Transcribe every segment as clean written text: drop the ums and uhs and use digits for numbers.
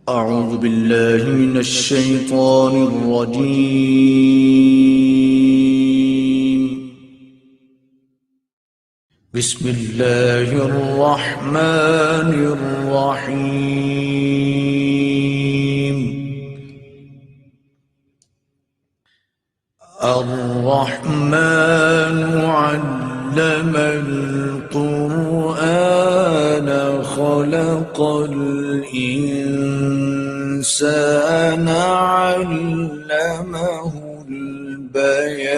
أعوذ بالله من الشيطان الرجيم. بسم الله الرحمن الرحيم. الرحمن علم القرآن خلق الإنسان علمه البيان.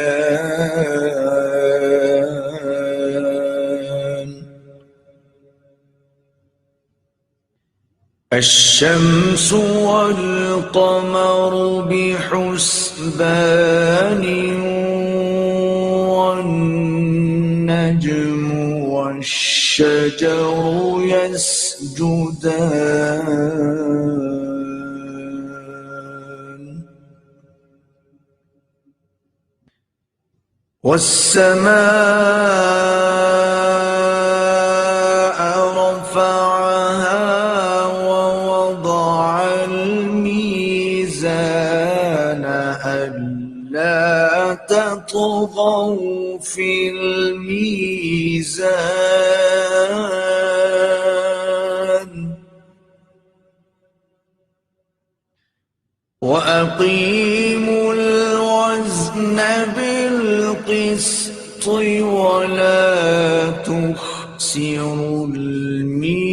الشمس والقمر بحسبان والنجم والشجر يسجدان والسماء رفعها ووضع الميزان ألا تطغوا في الميزان وأقيموا الوزن بالقسط ولا تخسروا الميزان.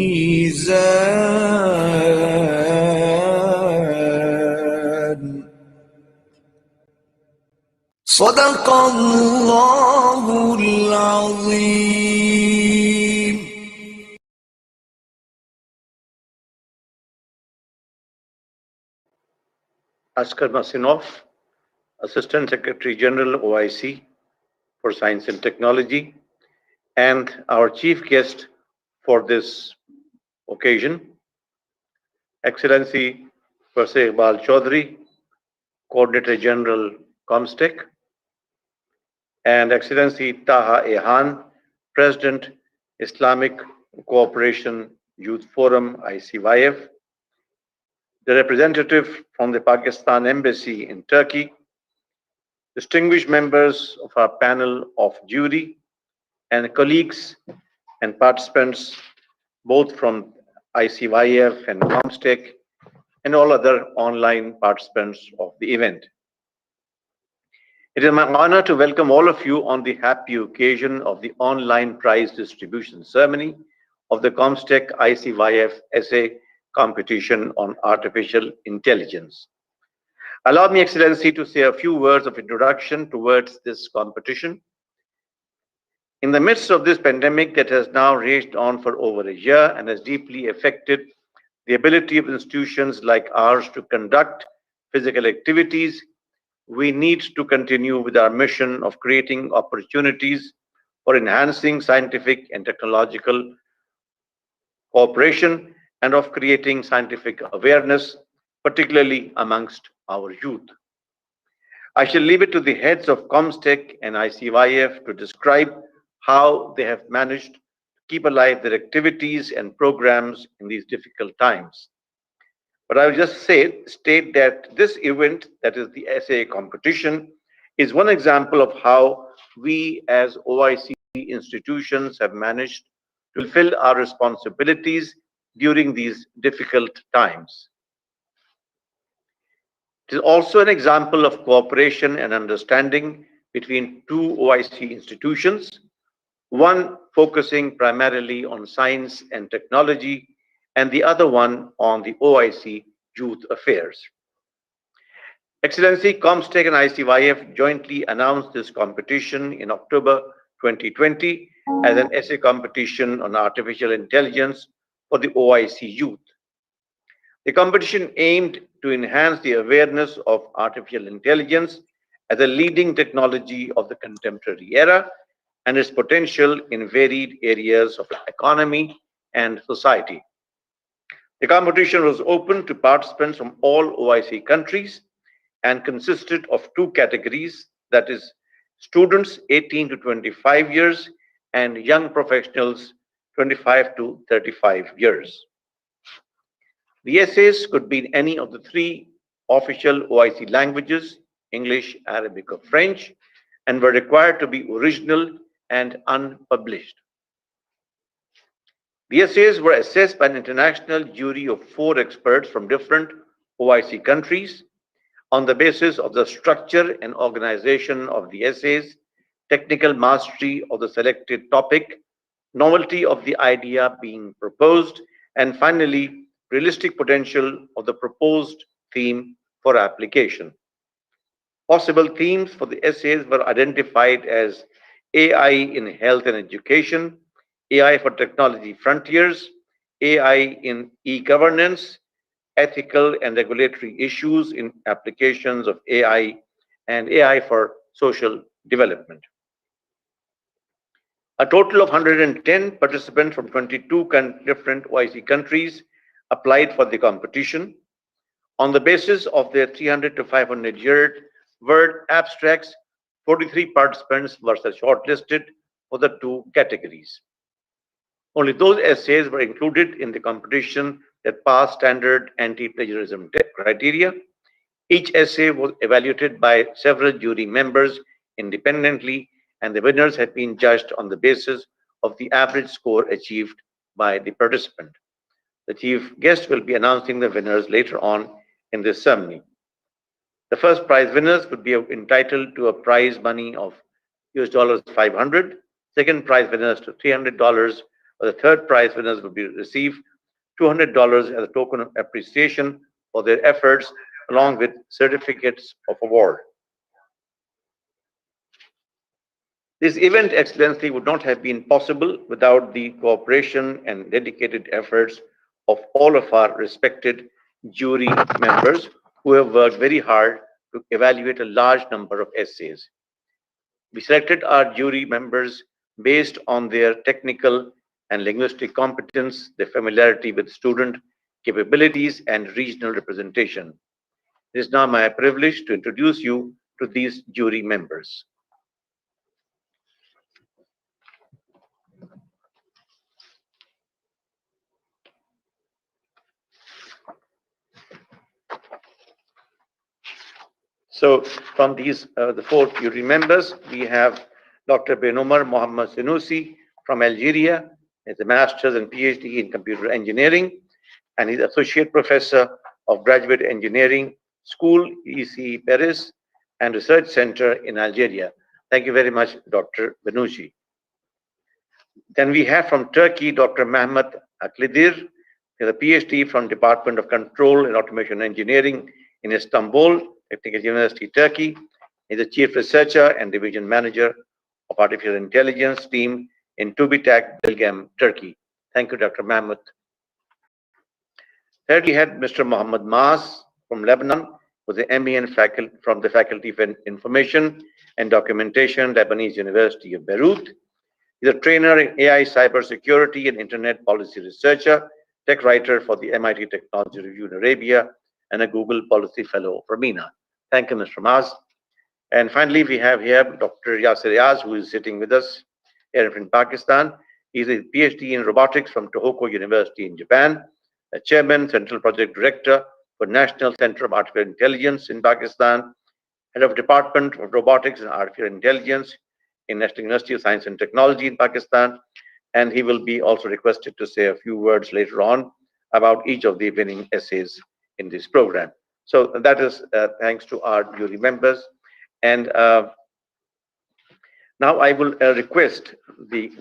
صدق الله العظيم. Askar Masinov, Assistant Secretary General OIC for Science and Technology, and our chief guest for this occasion, Excellency Professor Iqbal Chaudhry, Coordinator General COMSTECH, and Excellency Taha Ehan, President, Islamic Cooperation Youth Forum, ICYF, the representative from the Pakistan Embassy in Turkey, distinguished members of our panel of jury, and colleagues and participants both from ICYF and COMSTECH, and all other online participants of the event. It is my honor to welcome all of you on the happy occasion of the online prize distribution ceremony of the COMSTECH-ICYF essay competition on artificial intelligence. Allow me, Excellency, to say a few words of introduction towards this competition. In the midst of this pandemic that has now raged on for over a year and has deeply affected the ability of institutions like ours to conduct physical activities, we need to continue with our mission of creating opportunities for enhancing scientific and technological cooperation and of creating scientific awareness, particularly amongst our youth. I shall leave it to the heads of COMSTECH and ICYF to describe how they have managed to keep alive their activities and programs in these difficult times. But I will just state that this event, that is the essay competition, is one example of how we as OIC institutions have managed to fulfill our responsibilities during these difficult times. It is also an example of cooperation and understanding between two OIC institutions, one focusing primarily on science and technology, and the other one on the OIC youth affairs. Excellency, COMSTECH and ICYF jointly announced this competition in October 2020 as an essay competition on artificial intelligence for the OIC youth. The competition aimed to enhance the awareness of artificial intelligence as a leading technology of the contemporary era and its potential in varied areas of the economy and society. The competition was open to participants from all OIC countries and consisted of two categories, that is, students 18 to 25 years and young professionals 25 to 35 years. The essays could be in any of the three official OIC languages, English, Arabic, or French, and were required to be original and unpublished. The essays were assessed by an international jury of 4 experts from different OIC countries on the basis of the structure and organization of the essays, technical mastery of the selected topic, novelty of the idea being proposed, and finally, realistic potential of the proposed theme for application. Possible themes for the essays were identified as AI in health and education, AI for technology frontiers, AI in e-governance, ethical and regulatory issues in applications of AI, and AI for social development. A total of 110 participants from 22 different OIC countries applied for the competition. On the basis of their 300 to 500 word abstracts, 43 participants were shortlisted for the two categories. Only those essays were included in the competition that passed standard anti-plagiarism criteria. Each essay was evaluated by several jury members independently, and the winners had been judged on the basis of the average score achieved by the participant. The chief guest will be announcing the winners later on in this ceremony. The first prize winners would be entitled to a prize money of US $500, second prize winners to $300, or the third prize winners would be receive $200 as a token of appreciation for their efforts, along with certificates of award. This event, Excellency, would not have been possible without the cooperation and dedicated efforts of all of our respected jury members who have worked very hard to evaluate a large number of essays. We selected our jury members based on their technical and linguistic competence, their familiarity with student capabilities, and regional representation. It is now my privilege to introduce you to these jury members. So from these, the 4 jury members, we have Dr. Benomar Mohammad Senousi from Algeria. He has a master's and PhD in computer engineering, and he's associate professor of graduate engineering, School EC Paris, and Research Center in Algeria. Thank you very much, Dr. Benouchi. Then we have from Turkey, Dr. Mehmet Aklidir. He has a PhD from Department of Control and Automation Engineering in Istanbul, Technical University, Turkey. He's the chief researcher and division manager of artificial intelligence team in TÜBİTAK, Belgium, Turkey. Thank you, Dr. Mehmet. Third, we had Mr. Mohammed Maas from Lebanon, who's an ME from the Faculty of Information and Documentation, Lebanese University of Beirut. He's a trainer in AI cybersecurity and internet policy researcher, tech writer for the MIT Technology Review in Arabia, and a Google Policy Fellow for MENA. Thank you, Mr. Maas. And finally, we have here Dr. Yasir Riaz, who is sitting with us here in Pakistan. He's a PhD in robotics from Tohoku University in Japan, a chairman, central project director for National Center of Artificial Intelligence in Pakistan, head of Department of Robotics and Artificial Intelligence in National University of Science and Technology in Pakistan. And he will be also requested to say a few words later on about each of the winning essays in this program. So that is thanks to our jury members. And now I will request the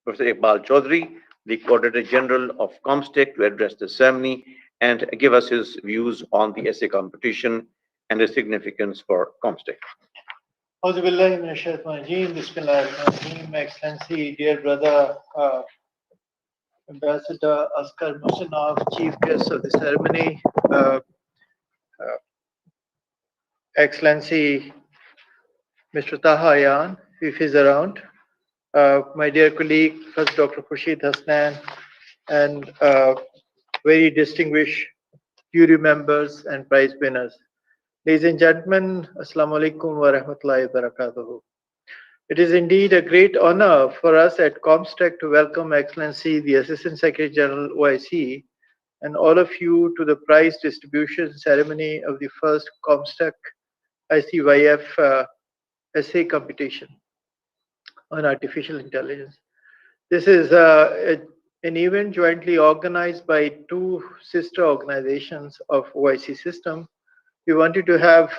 Professor Iqbal Chaudhry, the Coordinator General of COMSTECH, to address the ceremony and give us his views on the essay competition and the significance for COMSTECH. Excellency, dear brother Ambassador Askar Musanov, Chief Guest of the ceremony, uh, Excellency Mr. Taha Ayan, if he's around, my dear colleague, First Dr. Khurshid Hasnan, and very distinguished jury members and prize winners. Ladies and gentlemen, Assalamu alaikum wa rahmatullahi wa barakatuhu. It is indeed a great honor for us at COMSTECH to welcome Excellency the Assistant Secretary General OIC and all of you to the prize distribution ceremony of the first COMSTECH-ICYF essay competition on artificial intelligence. This is an event jointly organized by two sister organizations of OIC system. We wanted to have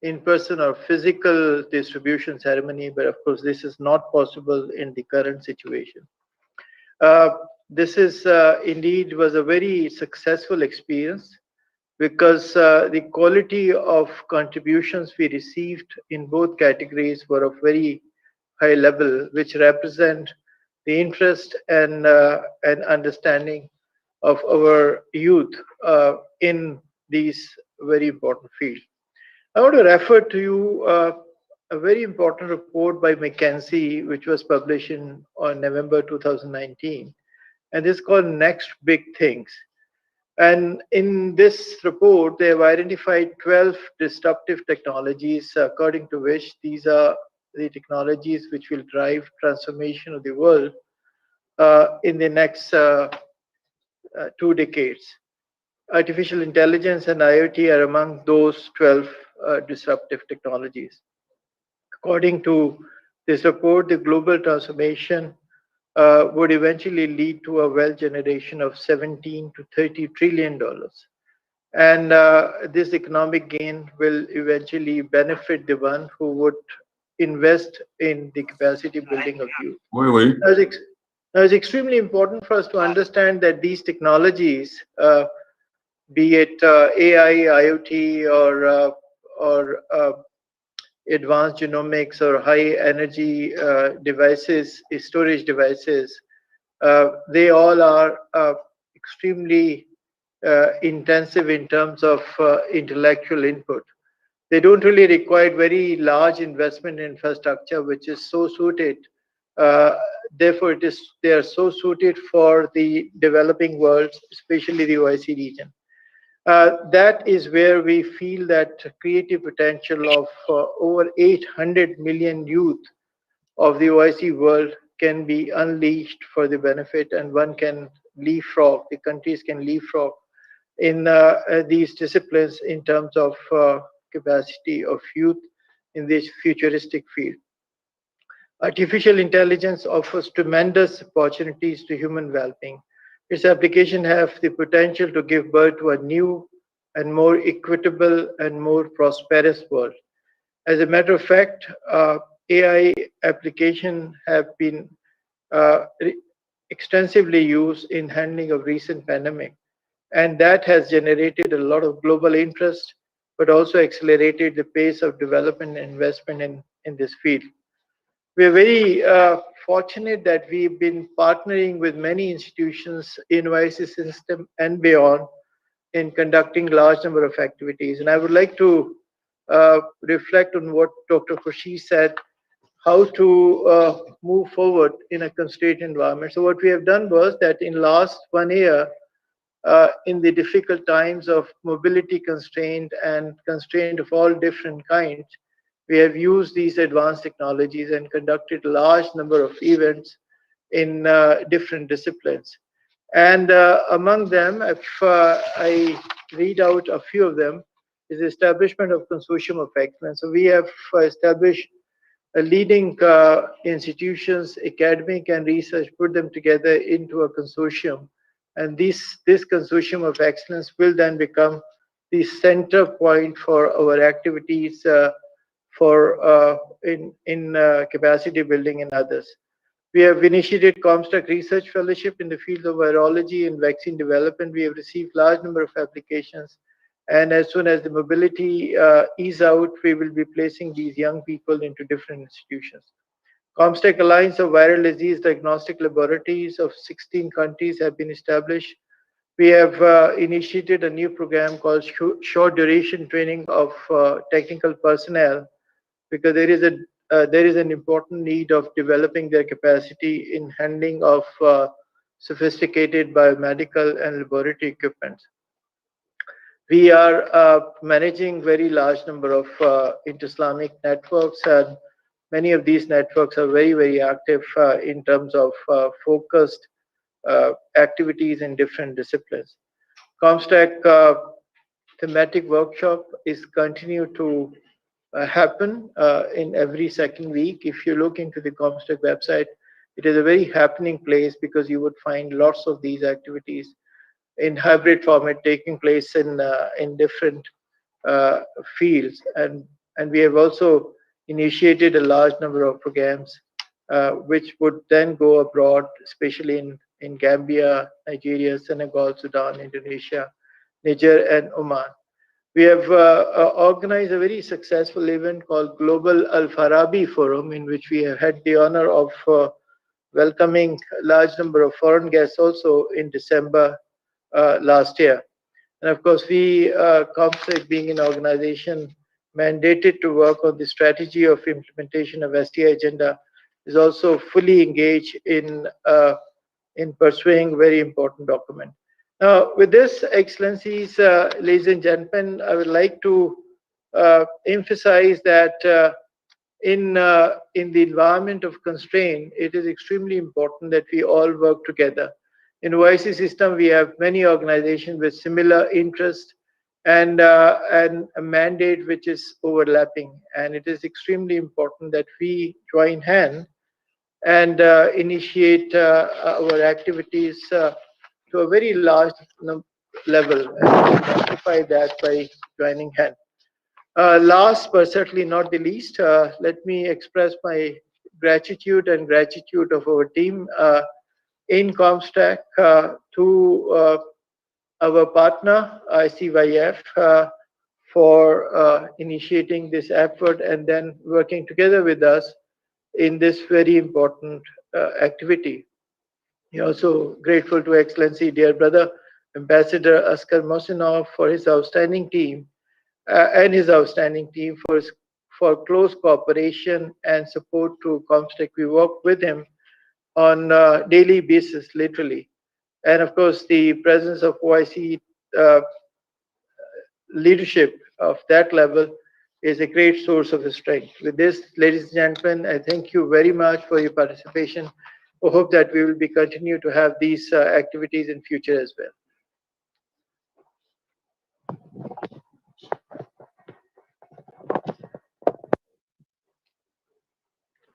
in-person or physical distribution ceremony, but of course this is not possible in the current situation. This is indeed was a very successful experience because the quality of contributions we received in both categories were of very high level, which represent the interest and understanding of our youth in these very important fields. I want to refer to you a very important report by McKinsey, which was published on November 2019, and it's called Next Big Things. And in this report, they have identified 12 disruptive technologies, according to which these are the technologies which will drive transformation of the world in the next 2 decades. Artificial intelligence and IoT are among those 12 disruptive technologies. According to this report, the global transformation would eventually lead to a wealth generation of 17 to 30 trillion dollars. And this economic gain will eventually benefit the one who would invest in the capacity building of youth. Now, it's extremely important for us to understand that these technologies, be it AI, IoT, or advanced genomics or high energy devices, storage devices, they all are extremely intensive in terms of intellectual input. They don't really require very large investment in infrastructure, which is so suited. Therefore, they are so suited for the developing world, especially the OIC region. That is where we feel that creative potential of over 800 million youth of the OIC world can be unleashed for the benefit, and one can leapfrog, the countries can leapfrog in these disciplines in terms of capacity of youth in this futuristic field. Artificial intelligence offers tremendous opportunities to human well-being. Its application have the potential to give birth to a new and more equitable and more prosperous world. As a matter of fact, AI application have been extensively used in handling of recent pandemic, and that has generated a lot of global interest, but also accelerated the pace of development and investment in this field. We are very fortunate that we've been partnering with many institutions in OIC system and beyond in conducting large number of activities. And I would like to reflect on what Dr. Khurshid said, how to move forward in a constrained environment. So what we have done was that in last 1 year, in the difficult times of mobility constraint and constraint of all different kinds, we have used these advanced technologies and conducted a large number of events in different disciplines. And among them, if I read out a few of them, is the establishment of consortium of excellence. So we have established leading institutions, academic and research, put them together into a consortium. And this consortium of excellence will then become the center point for our activities in capacity building and others. We have initiated COMSTECH Research Fellowship in the field of virology and vaccine development. We have received large number of applications. And as soon as the mobility ease out, we will be placing these young people into different institutions. COMSTECH Alliance of Viral Disease Diagnostic Laboratories of 16 countries have been established. We have initiated a new program called short duration training of technical personnel, because there is an important need of developing their capacity in handling of sophisticated biomedical and laboratory equipment. We are managing very large number of inter-Islamic networks, and many of these networks are very active in terms of focused activities in different disciplines. COMSTECH thematic workshop is continue to happen in every second week. If you look into the COMSTECH website, it is a very happening place, because you would find lots of these activities in hybrid format taking place in different fields, and we have also initiated a large number of programs which would then go abroad, especially in Gambia, Nigeria, Senegal, Sudan, Indonesia, Niger, and Oman. We have organized a very successful event called Global Al Farabi Forum, in which we have had the honor of welcoming a large number of foreign guests also in December last year. And of course, we, COMSTECH being an organization mandated to work on the strategy of implementation of STI agenda, is also fully engaged in pursuing very important document. Now, with this, Excellencies, ladies and gentlemen, I would like to emphasize that in the environment of constraint, it is extremely important that we all work together. In OIC system, we have many organizations with similar interests and a mandate which is overlapping, and it is extremely important that we join hands and initiate our activities to a very large level, and amplify that by joining hands. Last but certainly not the least, let me express my gratitude and gratitude of our team in COMSTECH to our partner ICYF for initiating this effort and then working together with us in this very important activity. We are also grateful to Excellency, dear brother, Ambassador Askar Mosinov, for his outstanding team and his outstanding team for close cooperation and support to COMSTECH. We work with him on a daily basis, literally. And of course, the presence of OIC leadership of that level is a great source of strength. With this, ladies and gentlemen, I thank you very much for your participation. I hope that we will be continue to have these activities in future as well.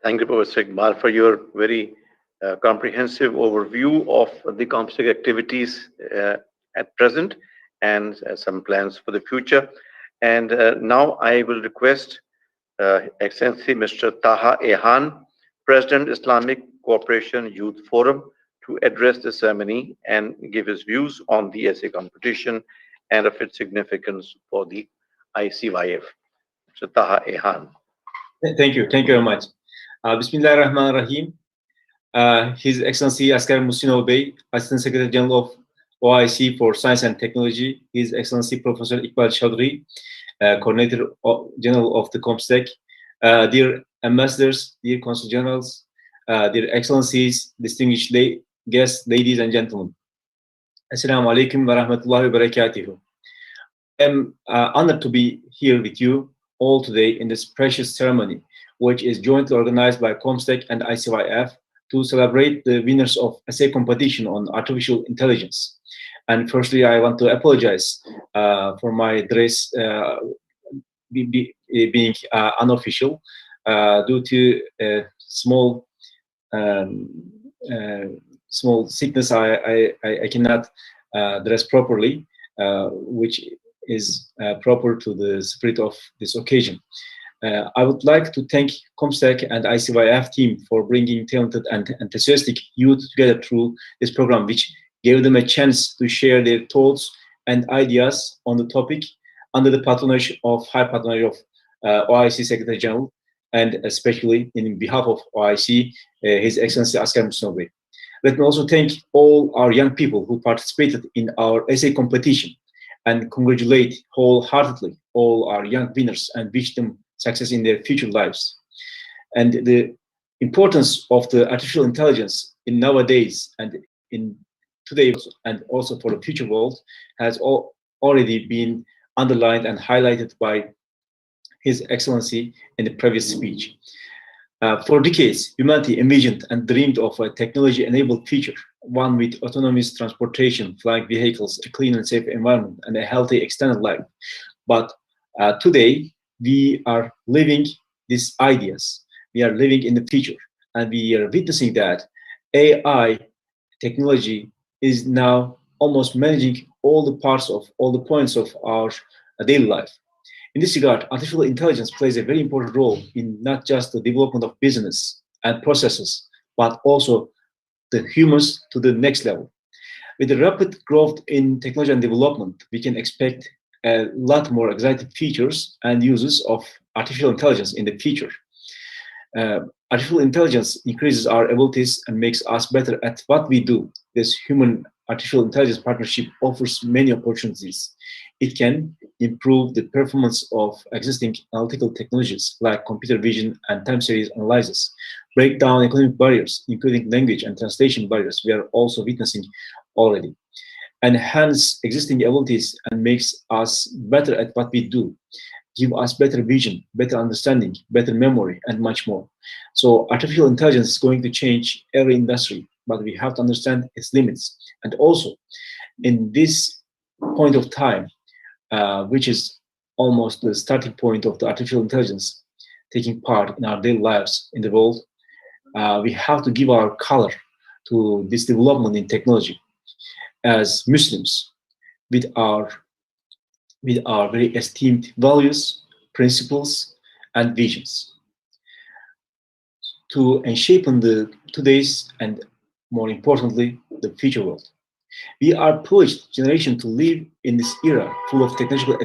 Thank you, Professor Iqbal, for your very comprehensive overview of the COMSTECH activities at present and some plans for the future. And now I will request Excellency Mr. Taha Ehan, President, Islamic Cooperation Youth Forum, to address the ceremony and give his views on the essay competition and of its significance for the ICYF. Mr. Taha Ehan. Thank you very much. Bismillahirrahmanirrahim. His Excellency Askar Musinov Bey, Assistant Secretary General of OIC for Science and Technology, His Excellency Professor Iqbal Chaudhry, Coordinator General of the COMSTECH, dear ambassadors, dear consul generals, dear excellencies, distinguished guests, ladies and gentlemen. Assalamu alaikum wa rahmatullahi wa barakatuhu. I am honored to be here with you all today in this precious ceremony, which is jointly organized by COMSTECH and ICYF to celebrate the winners of essay competition on artificial intelligence. And firstly, I want to apologize for my dress being unofficial due to a small sickness. I cannot dress properly, which is proper to the spirit of this occasion. I would like to thank COMSTECH and ICYF team for bringing talented and enthusiastic youth together through this program, which gave them a chance to share their thoughts and ideas on the topic under the patronage of High Patronage of OIC Secretary General, and especially in behalf of OIC, His Excellency Asker Musinow. Let me also thank all our young people who participated in our essay competition and congratulate wholeheartedly all our young winners and wish them success in their future lives. And the importance of the artificial intelligence in nowadays and in today and also for the future world has already been underlined and highlighted by His Excellency in the previous speech. For decades, humanity envisioned and dreamed of a technology-enabled future, one with autonomous transportation, flying vehicles, a clean and safe environment, and a healthy extended life. But today, we are living these ideas. We are living in the future, and we are witnessing that AI technology is now almost managing all the parts of all the points of our daily life. In this regard, artificial intelligence plays a very important role in not just the development of business and processes, but also the humans to the next level. With the rapid growth in technology and development, we can expect a lot more exciting features and uses of artificial intelligence in the future. Artificial intelligence increases our abilities and makes us better at what we do. This human-artificial intelligence partnership offers many opportunities. It can improve the performance of existing analytical technologies like computer vision and time series analysis, break down economic barriers, including language and translation barriers we are also witnessing already, enhance existing abilities and makes us better at what we do, give us better vision, better understanding, better memory, and much more. So artificial intelligence is going to change every industry, but we have to understand its limits. And also, in this point of time, which is almost the starting point of the artificial intelligence taking part in our daily lives in the world, we have to give our color to this development in technology. As Muslims, with our very esteemed values, principles, and visions, to enshapen the today's and, more importantly, the future world. We are privileged generation to live in this era full of technological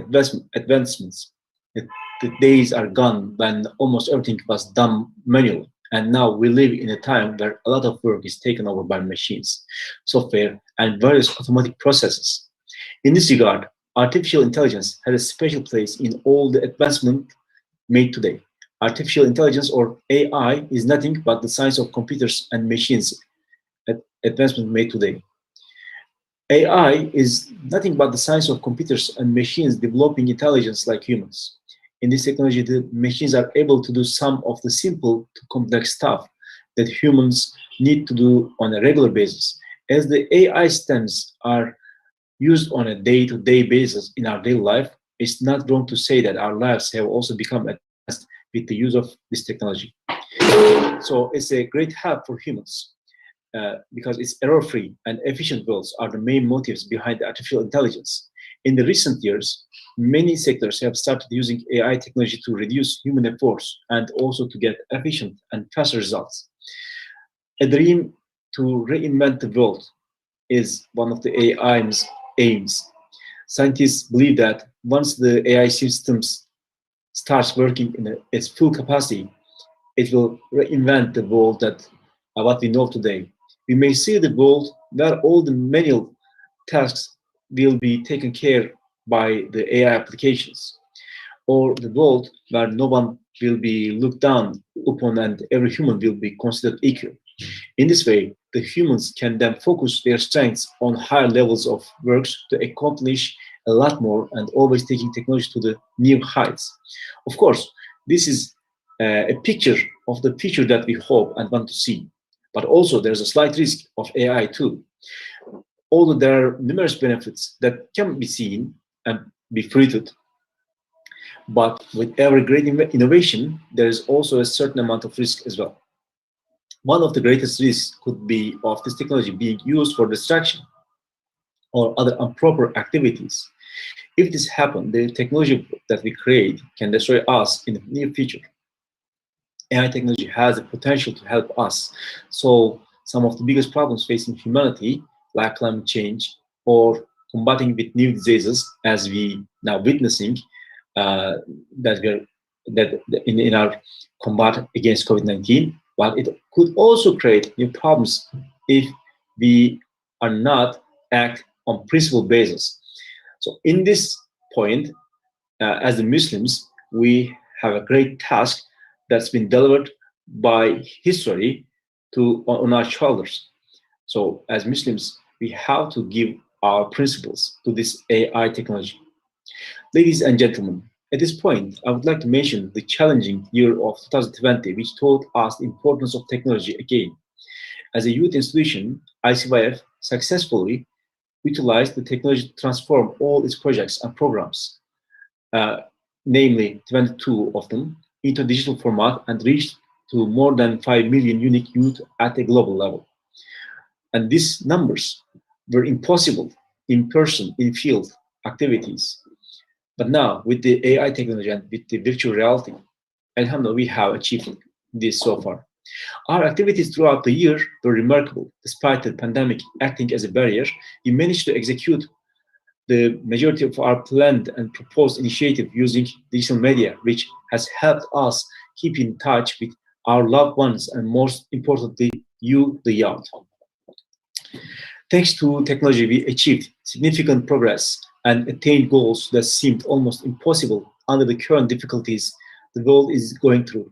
advancements. The days are gone when almost everything was done manually, and now we live in a time where a lot of work is taken over by machines, software, and various automatic processes. In this regard, artificial intelligence has a special place in all the advancement made today. Artificial intelligence, or AI, is nothing but the science of computers and machines advancement made today. AI is nothing but the science of computers and machines developing intelligence like humans. In this technology, the machines are able to do some of the simple to complex stuff that humans need to do on a regular basis. As the AI stems are used on a day-to-day basis in our daily life, it's not wrong to say that our lives have also become advanced with the use of this technology. So it's a great help for humans. Because its error-free and efficient goals are the main motives behind the artificial intelligence. In the recent years, many sectors have started using AI technology to reduce human efforts and also to get efficient and faster results. A dream to reinvent the world is one of the AI's aims. Scientists believe that once the AI systems starts working in its full capacity, it will reinvent the world that what we know today. We may see the world where all the manual tasks will be taken care by the AI applications, or the world where no one will be looked down upon and every human will be considered equal. In this way, the humans can then focus their strengths on higher levels of works to accomplish a lot more and always taking technology to the new heights. Of course, this is a picture of the future that we hope and want to see. But also there's a slight risk of AI too. Although there are numerous benefits that can be seen and be fruited, but with every great innovation, there is also a certain amount of risk as well. One of the greatest risks could be of this technology being used for distraction or other improper activities. If this happens, the technology that we create can destroy us in the near future. AI technology has the potential to help us solve some of the biggest problems facing humanity, like climate change or combating with new diseases, as we now witnessing that we're in our combat against COVID-19, but it could also create new problems if we are not act on principle basis. So in this point, as the Muslims, we have a great task that's been delivered by history on our shoulders. So as Muslims, we have to give our principles to this AI technology. Ladies and gentlemen, at this point, I would like to mention the challenging year of 2020, which taught us the importance of technology again. As a youth institution, ICYF successfully utilized the technology to transform all its projects and programs, namely 22 of them, into digital format and reached to more than 5 million unique youth at a global level. And these numbers were impossible in person, in field activities. But now, with the AI technology and with the virtual reality, alhamdulillah, we have achieved this so far. Our activities throughout the year were remarkable. Despite the pandemic acting as a barrier, we managed to execute the majority of our planned and proposed initiative using digital media, which has helped us keep in touch with our loved ones and, most importantly, you, the youth. Thanks to technology, we achieved significant progress and attained goals that seemed almost impossible under the current difficulties the world is going through.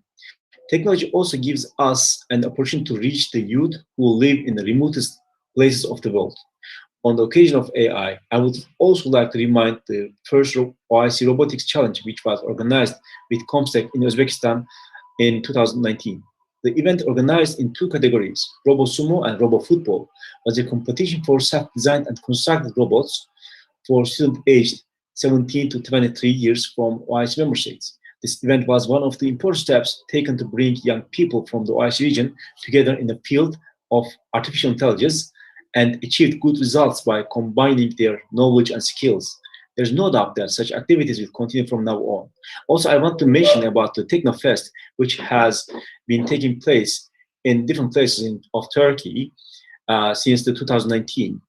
Technology also gives us an opportunity to reach the youth who live in the remotest places of the world. On the occasion of AI, I would also like to remind the first OIC Robotics Challenge, which was organized with COMSTECH in Uzbekistan in 2019. The event, organized in two categories, Robo Sumo and Robo Football, was a competition for self-designed and constructed robots for students aged 17 to 23 years from OIC member states. This event was one of the important steps taken to bring young people from the OIC region together in the field of artificial intelligence and achieved good results by combining their knowledge and skills. There's no doubt that such activities will continue from now on. Also, I want to mention about the Technofest, which has been taking place in different places of Turkey since the 2019.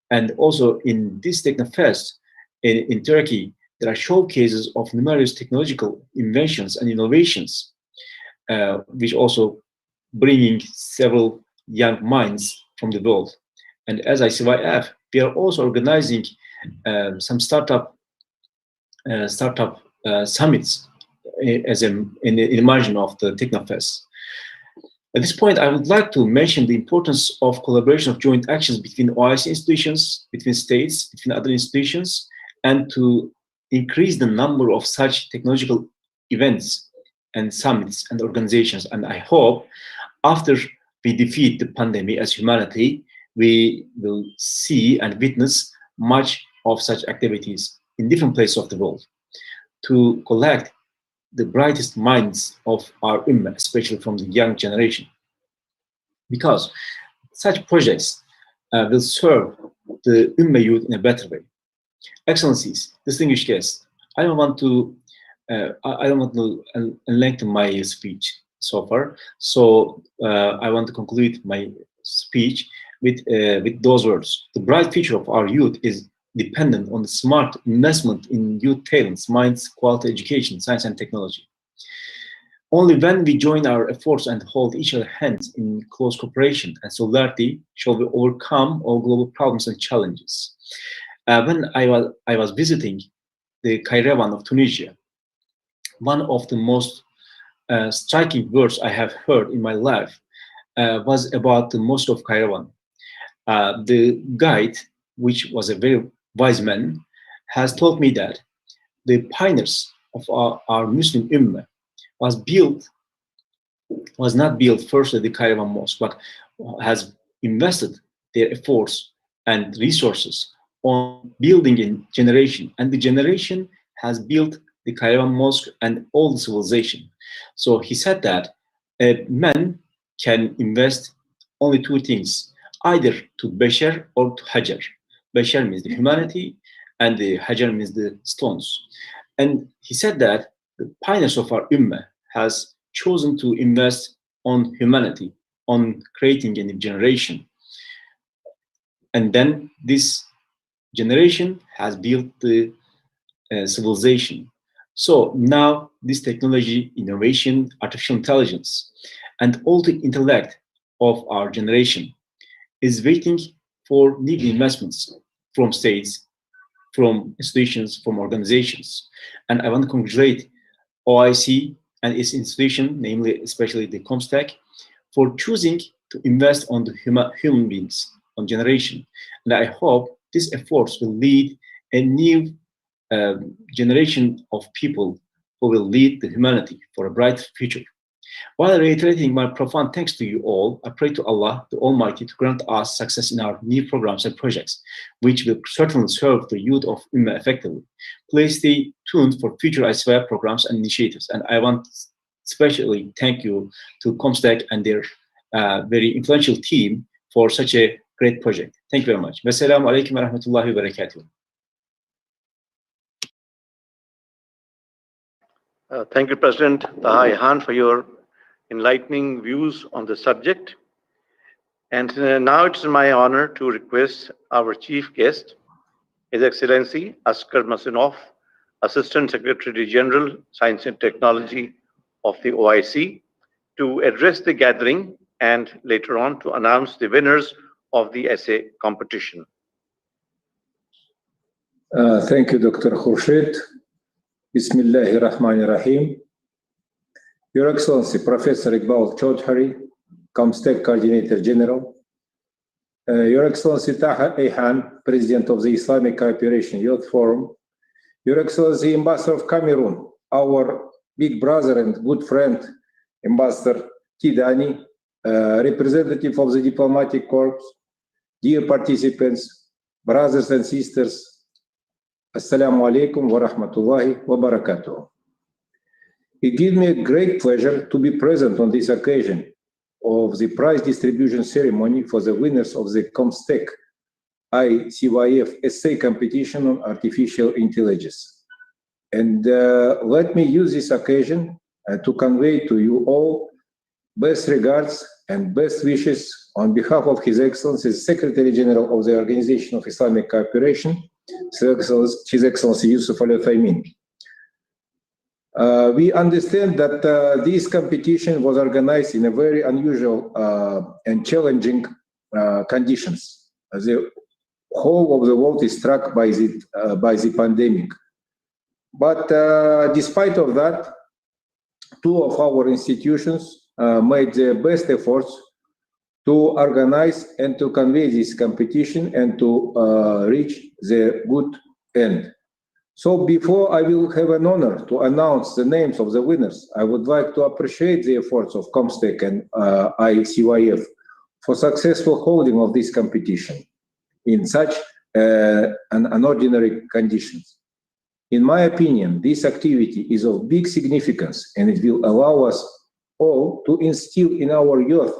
And also in this Technofest in Turkey, there are showcases of numerous technological inventions and innovations, which also bringing several young minds from the world. And as ICYF, we are also organizing some startup summits as in the margin of the Technofest. At this point, I would like to mention the importance of collaboration of joint actions between OIC institutions, between states, between other institutions, and to increase the number of such technological events and summits and organizations. And I hope after we defeat the pandemic as humanity, we will see and witness much of such activities in different places of the world to collect the brightest minds of our ummah, especially from the young generation. Because such projects will serve the ummah youth in a better way. Excellencies, distinguished guests, I don't want to lengthen my speech so far, so I want to conclude my speech with those words. The bright future of our youth is dependent on the smart investment in youth talents, minds, quality education, science and technology. Only when we join our efforts and hold each other's hands in close cooperation and solidarity shall we overcome all global problems and challenges. When I was visiting the Kairouan of Tunisia, one of the most striking words I have heard in my life was about the mosque of Kairouan. The guide, which was a very wise man, has told me that the pioneers of our Muslim ummah was not built first at the Kairouan mosque, but has invested their efforts and resources on building a generation, and the generation has built the Kairouan mosque and all the civilization. So he said that a man can invest only two things, either to Bashar or to Hajar. Bashar means the humanity, and the Hajar means the stones. And he said that the pioneers of our ummah has chosen to invest on humanity, on creating a new generation. And then this generation has built the civilization. So now this technology, innovation, artificial intelligence, and all the intellect of our generation is waiting for new investments from states, from institutions, from organizations. And I want to congratulate OIC and its institution, namely especially the COMSTECH, for choosing to invest on the human beings, on generation. And I hope these efforts will lead a new generation of people who will lead the humanity for a bright future. While reiterating my profound thanks to you all, I pray to Allah, the Almighty, to grant us success in our new programs and projects, which will certainly serve the youth of Ummah effectively. Please stay tuned for future ICYF programs and initiatives. And I want especially thank you to COMSTECH and their very influential team for such a great project. Thank you very much. Wassalamu alaikum wa rahmatullahi wa barakatuh. Thank you, President Taha Ehan, for your enlightening views on the subject. And now it's my honor to request our chief guest, His Excellency Askar Masinov, Assistant Secretary General, Science and Technology of the OIC, to address the gathering and later on to announce the winners of the essay competition. Thank you, Dr. Khurshid. Bismillahir Rahmanir Rahim. Your Excellency, Professor Iqbal Chaudhary, COMSTECH Coordinator General. Your Excellency Taha Ehan, President of the Islamic Cooperation Youth Forum. Your Excellency, Ambassador of Cameroon, our big brother and good friend, Ambassador Kidani, representative of the Diplomatic Corps, dear participants, brothers and sisters, Assalamu alaikum wa rahmatullahi wa barakatuh. It gives me a great pleasure to be present on this occasion of the prize distribution ceremony for the winners of the COMSTECH-ICYF essay competition on artificial intelligence. And let me use this occasion to convey to you all best regards and best wishes on behalf of His Excellency, Secretary General of the Organization of Islamic Cooperation, His Excellency Yusuf Al Uthaymin. We understand that this competition was organized in a very unusual and challenging conditions. The whole of the world is struck by the pandemic. But despite of that, two of our institutions made their best efforts to organize and to convey this competition and to reach the good end. So before I will have an honor to announce the names of the winners, I would like to appreciate the efforts of COMSTECH and ICYF for successful holding of this competition in such unordinary conditions. In my opinion, this activity is of big significance, and it will allow us all to instill in our youth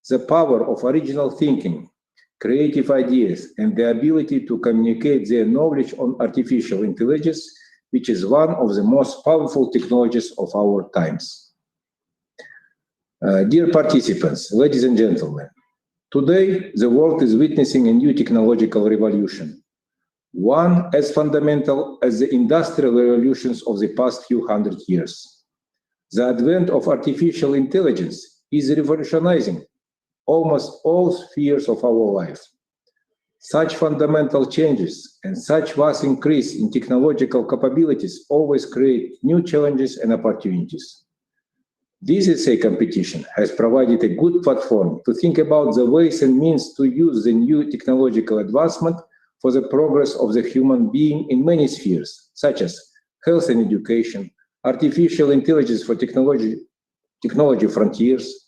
the power of original thinking, creative ideas, and the ability to communicate their knowledge on artificial intelligence, which is one of the most powerful technologies of our times. Dear participants, ladies and gentlemen, today the world is witnessing a new technological revolution, one as fundamental as the industrial revolutions of the past few hundred years. The advent of artificial intelligence is revolutionizing almost all spheres of our life. Such fundamental changes and such vast increase in technological capabilities always create new challenges and opportunities. This essay competition has provided a good platform to think about the ways and means to use the new technological advancement for the progress of the human being in many spheres, such as health and education, artificial intelligence for technology frontiers,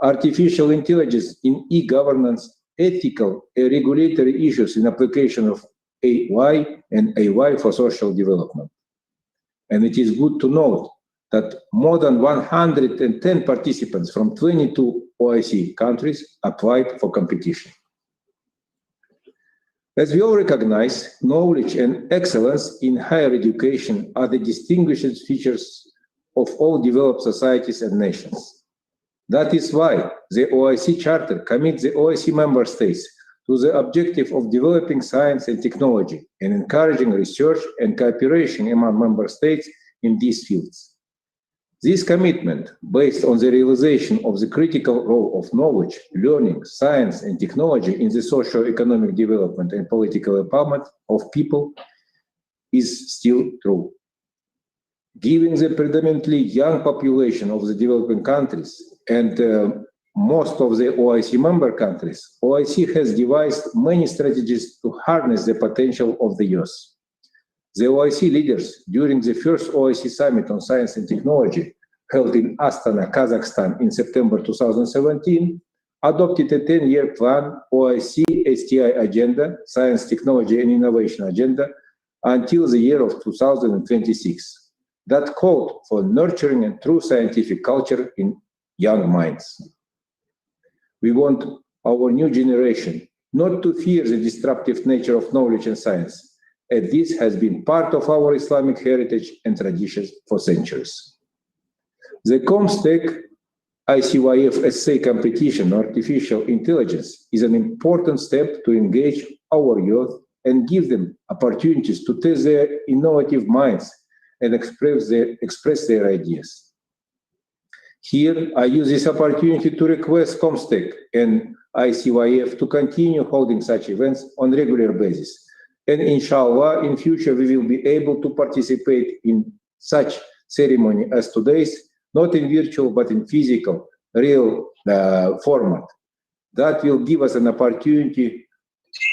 artificial intelligence in e-governance, ethical and regulatory issues in application of AI and AI for social development. And it is good to note that more than 110 participants from 22 OIC countries applied for competition. As we all recognize, knowledge and excellence in higher education are the distinguishing features of all developed societies and nations. That is why the OIC Charter commits the OIC member states to the objective of developing science and technology and encouraging research and cooperation among member states in these fields. This commitment, based on the realization of the critical role of knowledge, learning, science, and technology in the socio-economic development and political empowerment of people, is still true. Given the predominantly young population of the developing countries and most of the OIC member countries, OIC has devised many strategies to harness the potential of the youth. The OIC leaders, during the first OIC Summit on Science and Technology, held in Astana, Kazakhstan in September 2017, adopted a 10-year plan, OIC STI Agenda, Science, Technology and Innovation Agenda, until the year of 2026, that called for nurturing a true scientific culture in young minds. We want our new generation not to fear the disruptive nature of knowledge and science, and this has been part of our Islamic heritage and traditions for centuries. The COMSTECH-ICYF essay competition on artificial intelligence is an important step to engage our youth and give them opportunities to test their innovative minds and express their ideas. Here, I use this opportunity to request COMSTECH and ICYF to continue holding such events on a regular basis. And inshallah, in future, we will be able to participate in such ceremony as today's, not in virtual, but in physical, real format. That will give us an opportunity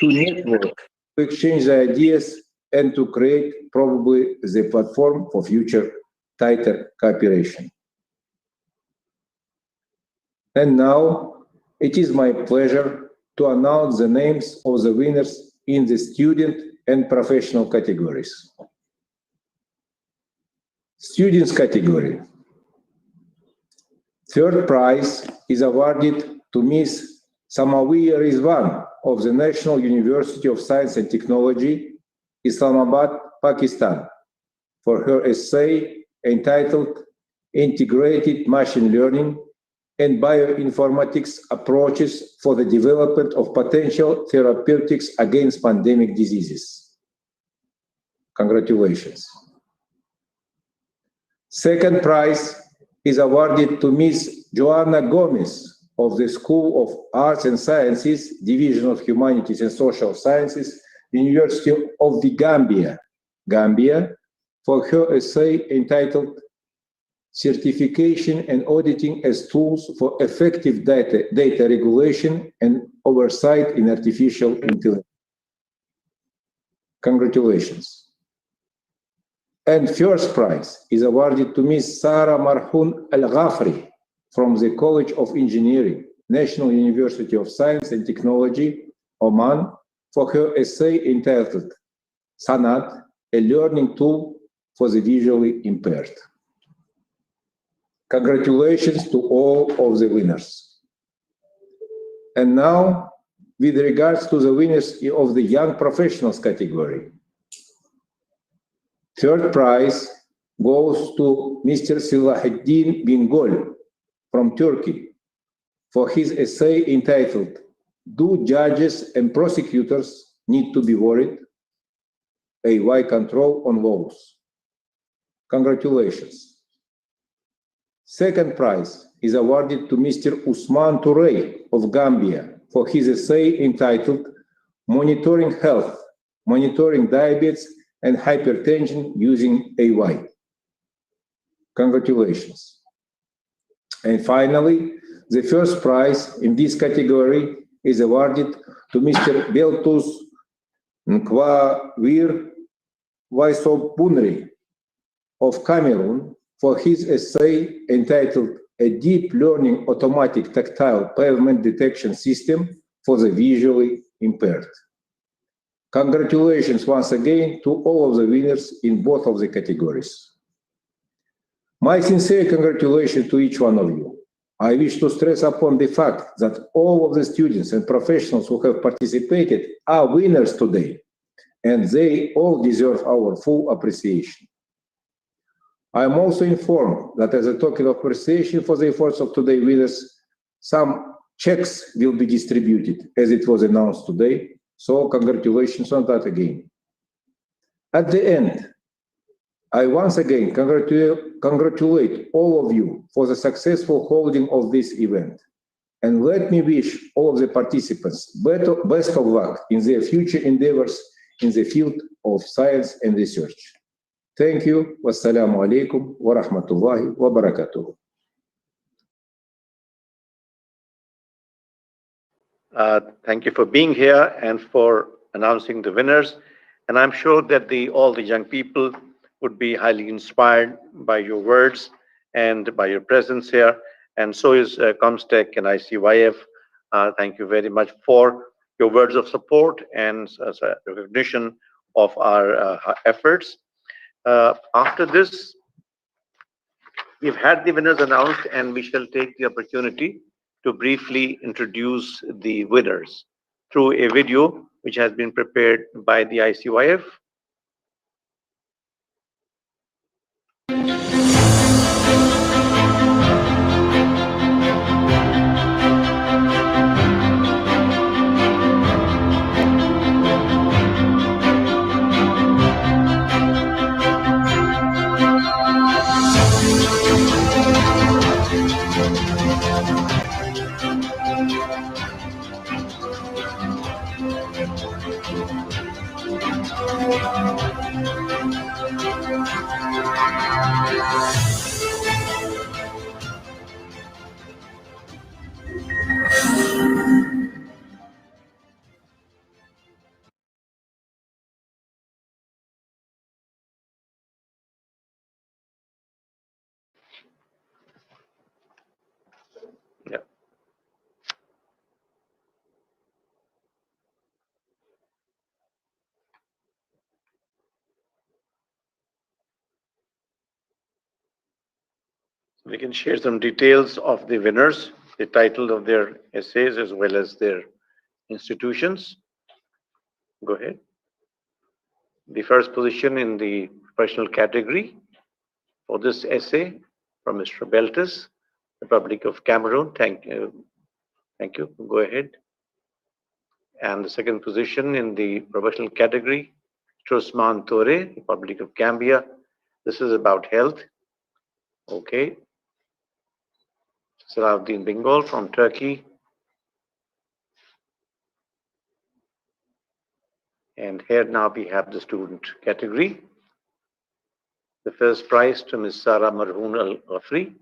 to network, to exchange the ideas, and to create probably the platform for future tighter cooperation. And now, it is my pleasure to announce the names of the winners in the student and professional categories. Students category. Third prize is awarded to Ms. Samawiya Rizwan of the National University of Science and Technology, Islamabad, Pakistan, for her essay entitled Integrated Machine Learning and Bioinformatics Approaches for the Development of Potential Therapeutics Against Pandemic Diseases. Congratulations. Second prize is awarded to Ms. Joanna Gomez of the School of Arts and Sciences, Division of Humanities and Social Sciences, University of the Gambia, for her essay entitled Certification and Auditing as Tools for Effective Data Regulation and Oversight in Artificial Intelligence. Congratulations. And first prize is awarded to Ms. Sara Marhoun Al-Ghafri from the College of Engineering, National University of Science and Technology, Oman, for her essay entitled Sanat, a Learning Tool for the Visually Impaired. Congratulations to all of the winners. And now, with regards to the winners of the Young Professionals category, third prize goes to Mr. Silahuddin Bingöl from Turkey for his essay entitled Do Judges and Prosecutors Need to Be Worried? AI Control on Laws. Congratulations. Second prize is awarded to Mr. Usman Touré of Gambia for his essay entitled Monitoring Health, Monitoring Diabetes and Hypertension Using AI. Congratulations. And finally, the first prize in this category is awarded to Mr. Beltus Nkwawir Waisobunri of Cameroon for his essay entitled A Deep Learning Automatic Tactile Pavement Detection System for the Visually Impaired. Congratulations once again to all of the winners in both of the categories. My sincere congratulations to each one of you. I wish to stress upon the fact that all of the students and professionals who have participated are winners today, and they all deserve our full appreciation. I am also informed that as a token of appreciation for the efforts of today's winners, some checks will be distributed as it was announced today. So congratulations on that again. At the end, I once again congratulate all of you for the successful holding of this event. And let me wish all of the participants best of luck in their future endeavors in the field of science and research. Thank you. Wassalamu alaikum wa rahmatullahi wa barakatuh. Thank you for being here and for announcing the winners. And I'm sure that all the young people would be highly inspired by your words and by your presence here. And so is COMSTECH and ICYF. Thank you very much for your words of support and recognition of our efforts. After this, we've had the winners announced, and we shall take the opportunity to briefly introduce the winners through a video which has been prepared by the ICYF. Yeah. We can share some details of the winners, the title of their essays, as well as their institutions. Go ahead. The first position in the professional category for this essay from Mr. Beltis, Republic of Cameroon. Thank you. Thank you. Go ahead. And the second position in the professional category, Trosman Tore, Republic of Gambia. This is about health. Okay. Salahuddin Bengal from Turkey. And here now we have the student category. The first prize to Ms. Sara Marhoon Al-Ghafri.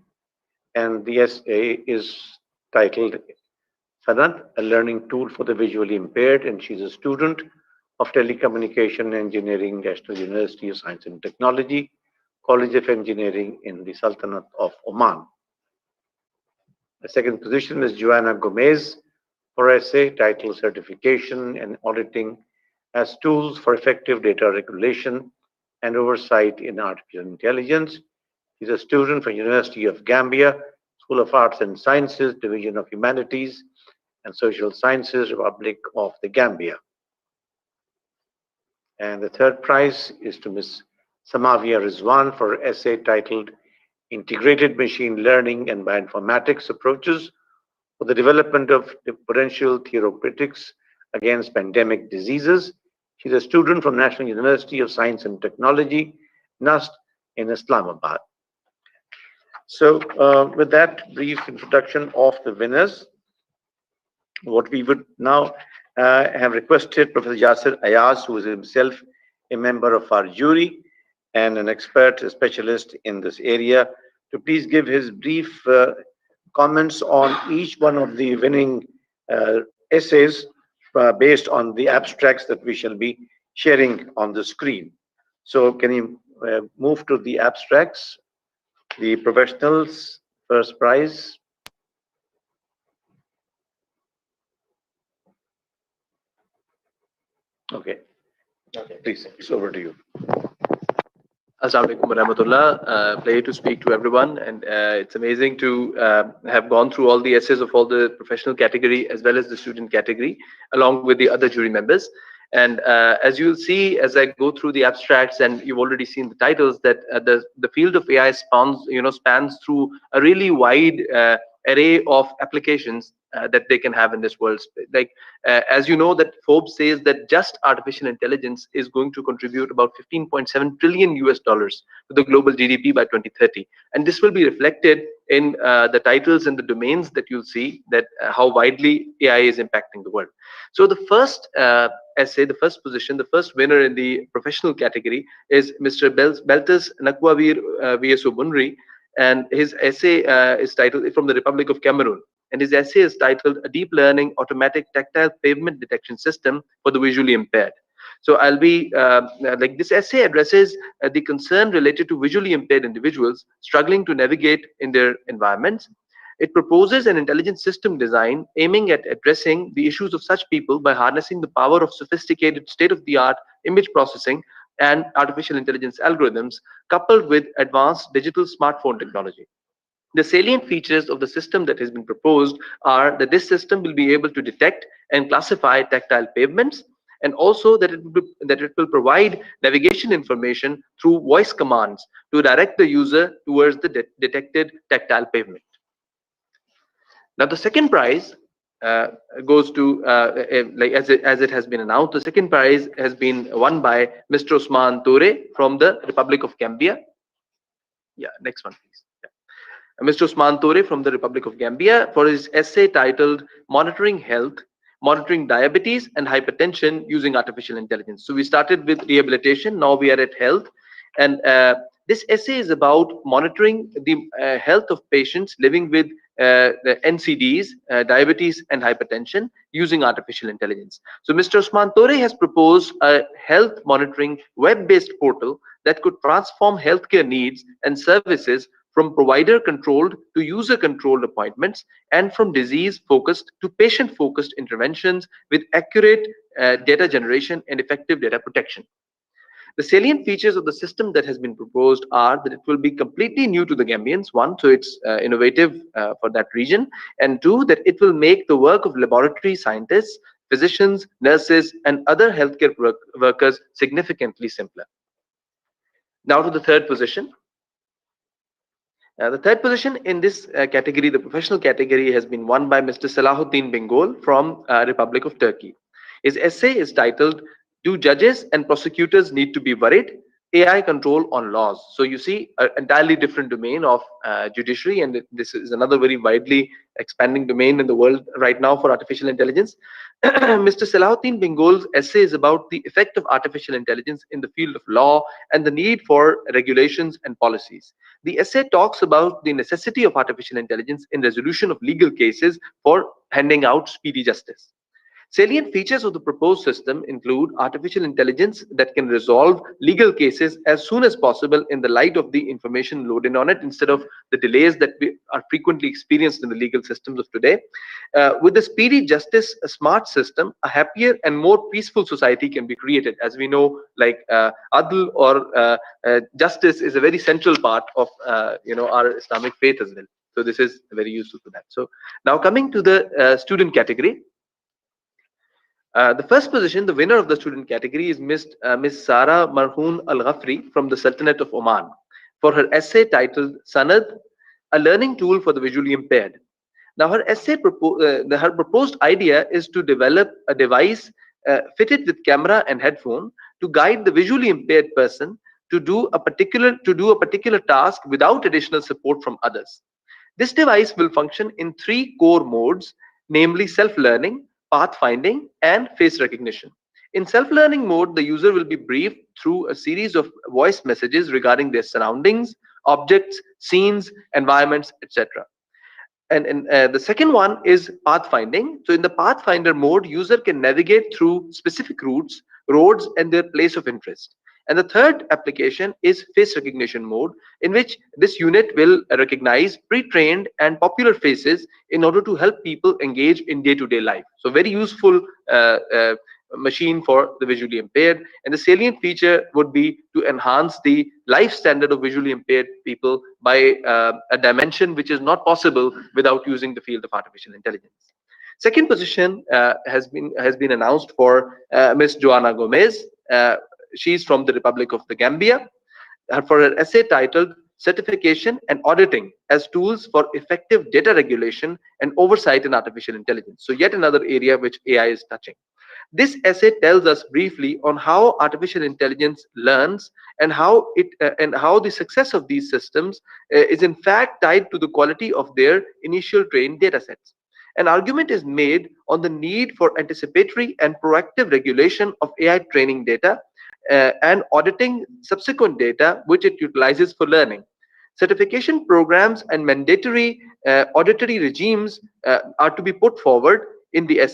And the essay is titled Sanad, a learning tool for the visually impaired. And she's a student of Telecommunication Engineering, National University of Science and Technology, College of Engineering in the Sultanate of Oman. The second position is Joanna Gomez for essay titled Certification and Auditing as Tools for Effective Data Regulation and Oversight in Artificial Intelligence. She's a student from University of Gambia, School of Arts and Sciences, Division of Humanities and Social Sciences, Republic of the Gambia. And the third prize is to Ms. Samavia Rizwan for essay titled Integrated Machine Learning and Bioinformatics Approaches for the Development of Differential Therapeutics Against Pandemic Diseases. She's a student from National University of Science and Technology, NUST in Islamabad. So with that brief introduction of the winners, what we would now have requested Professor Yasir Ayaz, who is himself a member of our jury and an expert, a specialist in this area, to please give his brief comments on each one of the winning essays based on the abstracts that we shall be sharing on the screen. So can you move to the abstracts? The professionals, first prize. Okay. Please, it's over to you. Assalamu alaikum warahmatullah. Pleasure to speak to everyone, and it's amazing to have gone through all the essays of all the professional category as well as the student category, along with the other jury members. And as you'll see as I go through the abstracts, and you've already seen the titles, that the field of AI spans through a really wide array of applications that they can have in this world. Like as you know, that Forbes says that just artificial intelligence is going to contribute about 15.7 trillion US dollars to the global GDP by 2030, and this will be reflected in the titles and the domains that you'll see, that how widely AI is impacting the world. So the first essay, the first position, the first winner in the professional category is Mr. Beltas Nakwavir Viesobunri, and his essay is titled, from the Republic of Cameroon, and his essay is titled "A Deep Learning Automatic Tactile Pavement Detection System for the Visually Impaired." So I'll be like, this essay addresses the concern related to visually impaired individuals struggling to navigate in their environments. It proposes an intelligent system design aiming at addressing the issues of such people by harnessing the power of sophisticated state-of-the-art image processing and artificial intelligence algorithms, coupled with advanced digital smartphone technology. The salient features of the system that has been proposed are that this system will be able to detect and classify tactile pavements, and also that it will provide navigation information through voice commands to direct the user towards the detected tactile pavement. Now, the second prize goes to, like as it has been announced, the second prize has been won by Mr. Osman Toure from the Republic of Gambia. Yeah, next one, please. Yeah. Mr. Osman Toure from the Republic of Gambia for his essay titled "Monitoring Health, Monitoring Diabetes and Hypertension Using Artificial Intelligence." So we started with rehabilitation, now we are at health, and this essay is about monitoring the health of patients living with the NCDs, diabetes and hypertension, using artificial intelligence. So Mr. Osman Toure has proposed a health monitoring web-based portal that could transform healthcare needs and services from provider-controlled to user-controlled appointments, and from disease-focused to patient-focused interventions with accurate data generation and effective data protection. The salient features of the system that has been proposed are that it will be completely new to the Gambians, one, so it's innovative for that region, and two, that it will make the work of laboratory scientists, physicians, nurses, and other healthcare workers significantly simpler. Now to the third position. The third position in this category, the professional category, has been won by Mr. Salahuddin Bingol from Republic of Turkey. His essay is titled "Do Judges and Prosecutors Need to Be Worried? AI Control on Laws." So you see an entirely different domain of judiciary, and this is another very widely expanding domain in the world right now for artificial intelligence. Mr. Salahuddin Bingol's essay is about the effect of artificial intelligence in the field of law and the need for regulations and policies. The essay talks about the necessity of artificial intelligence in resolution of legal cases for handing out speedy justice. Salient features of the proposed system include artificial intelligence that can resolve legal cases as soon as possible in the light of the information loaded on it, instead of the delays that are frequently experienced in the legal systems of today. With the speedy justice, a smart system, a happier and more peaceful society can be created. As we know, like adl or justice is a very central part of our Islamic faith as well. So this is very useful for that. So now coming to the student category. The first position, the winner of the student category, is Miss Sara Marhoon Al-Ghafri from the Sultanate of Oman for her essay titled "Sanad, a Learning Tool for the Visually Impaired." Now, her essay, her proposed idea is to develop a device fitted with camera and headphone to guide the visually impaired person to do a particular task without additional support from others. This device will function in 3 core modes, namely self-learning, pathfinding, and face recognition. In self-learning mode, the user will be briefed through a series of voice messages regarding their surroundings, objects, scenes, environments, etc. And the second one is pathfinding. So in the pathfinder mode, user can navigate through specific routes, roads, and their place of interest. And the third application is face recognition mode, in which this unit will recognize pre-trained and popular faces in order to help people engage in day-to-day life. So very useful machine for the visually impaired. And the salient feature would be to enhance the life standard of visually impaired people by a dimension which is not possible without using the field of artificial intelligence. Second position has been announced for Ms. Joanna Gomez. She's from the Republic of the Gambia for her essay titled certification, and auditing as tools for effective data regulation and oversight in artificial intelligence. So yet another area which AI is touching. This essay tells us briefly on how artificial intelligence learns and how the success of these systems is in fact tied to the quality of their initial trained data sets. An argument is made on the need for anticipatory and proactive regulation of AI training data and auditing subsequent data which it utilizes for learning. Certification programs and mandatory auditory regimes are to be put forward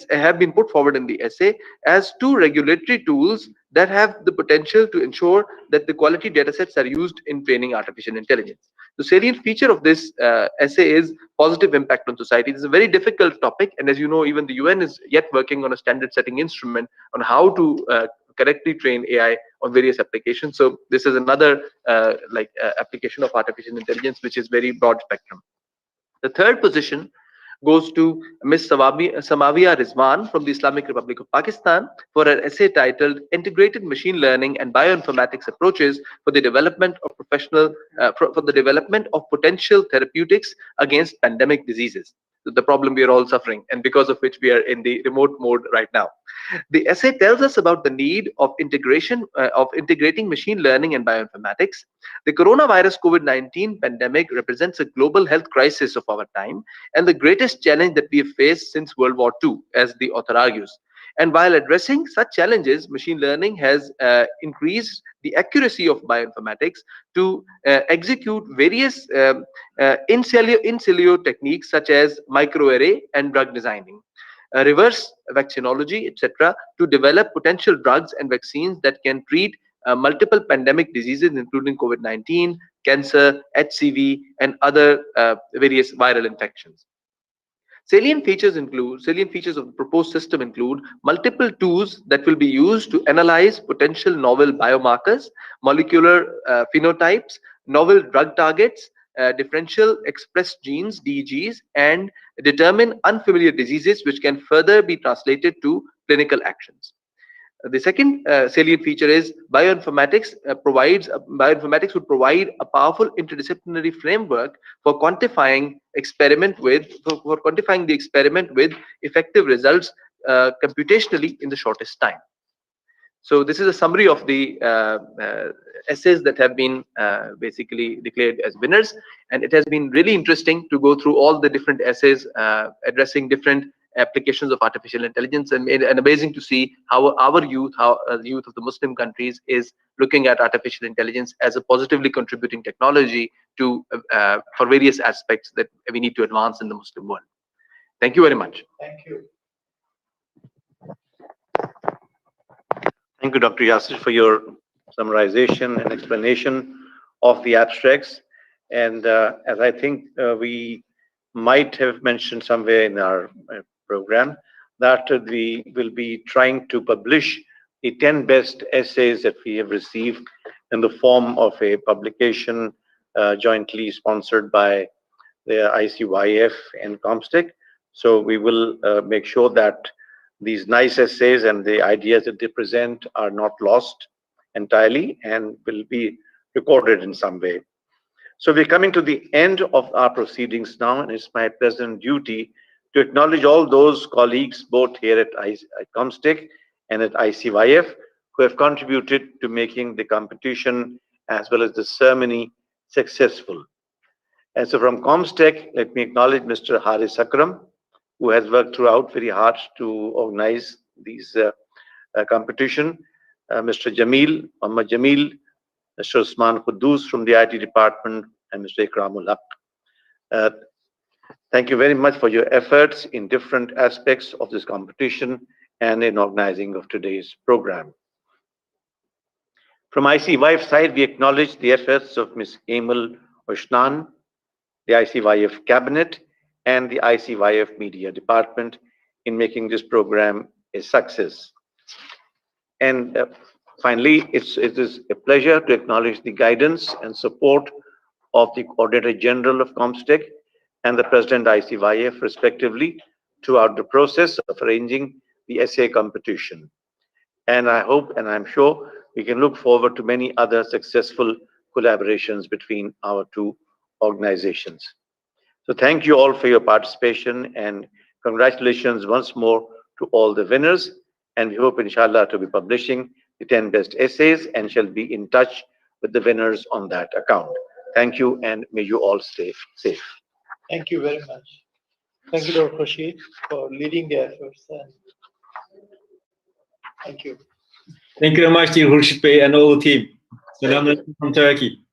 have been put forward in the essay as two regulatory tools that have the potential to ensure that the quality datasets are used in training artificial intelligence. The salient feature of this essay is positive impact on society. This is a very difficult topic, and as you know, even the UN is yet working on a standard setting instrument on how to correctly train AI on various applications. So this is another application of artificial intelligence which is very broad spectrum. The third position goes to Ms. Samavia Rizwan from the Islamic Republic of Pakistan for an essay titled Integrated Machine Learning and Bioinformatics Approaches for the Development of Potential Therapeutics Against Pandemic Diseases, the problem we are all suffering and because of which we are in the remote mode right now. The essay tells us about the need of integrating machine learning and bioinformatics. The coronavirus COVID-19 pandemic represents a global health crisis of our time and the greatest challenge that we have faced since World War II, as the author argues. And while addressing such challenges, machine learning has increased the accuracy of bioinformatics to execute various in silico techniques such as microarray and drug designing, reverse vaccinology, etc., to develop potential drugs and vaccines that can treat multiple pandemic diseases, including COVID-19, cancer, HCV, and other various viral infections. Salient features of the proposed system include multiple tools that will be used to analyze potential novel biomarkers, molecular phenotypes, novel drug targets, differential expressed genes, DEGs, and determine unfamiliar diseases which can further be translated to clinical actions. The second salient feature is bioinformatics would provide a powerful interdisciplinary framework for quantifying the experiment with effective results computationally in the shortest time. So this is a summary of the essays that have been basically declared as winners, and it has been really interesting to go through all the different essays addressing different applications of artificial intelligence, and amazing to see how our youth, the youth of the Muslim countries is looking at artificial intelligence as a positively contributing technology to for various aspects that we need to advance in the Muslim world. Thank you very much. Thank you. Thank you, Dr. Yasir, for your summarization and explanation of the abstracts. And as I think we might have mentioned somewhere in our program, that we will be trying to publish the 10 best essays that we have received in the form of a publication jointly sponsored by the ICYF and COMSTECH. So we will make sure that these nice essays and the ideas that they present are not lost entirely and will be recorded in some way. So we're coming to the end of our proceedings now, and it's my pleasant duty to acknowledge all those colleagues, both here at COMSTECH and at ICYF, who have contributed to making the competition as well as the ceremony successful. And so from COMSTECH, let me acknowledge Mr. Haris Akram, who has worked throughout very hard to organize these competition. Mr. Muhammad Jamil, Mr. Usman Khuddus from the IT department, and Mr. Ikramul Haq. Thank you very much for your efforts in different aspects of this competition and in organizing of today's program. From ICYF side, we acknowledge the efforts of Ms. Emil Oshnan, the ICYF cabinet, and the ICYF media department in making this program a success. And finally, it is a pleasure to acknowledge the guidance and support of the Coordinator General of COMSTECH and the President ICYF, respectively, throughout the process of arranging the essay competition. And I hope and I'm sure we can look forward to many other successful collaborations between our two organizations. So thank you all for your participation, and congratulations once more to all the winners. And we hope, inshallah, to be publishing the 10 best essays and shall be in touch with the winners on that account. Thank you, and may you all stay safe. Thank you very much. Thank you, Dr. Khurshid, for leading the efforts. And thank you. Thank you very much, dear Khurshid Bey and all the team. Salam alaikum from Turkey.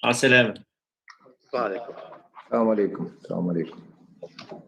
As-salam. Wa alaikum. Assalamu alaikum. Assalamu alaikum.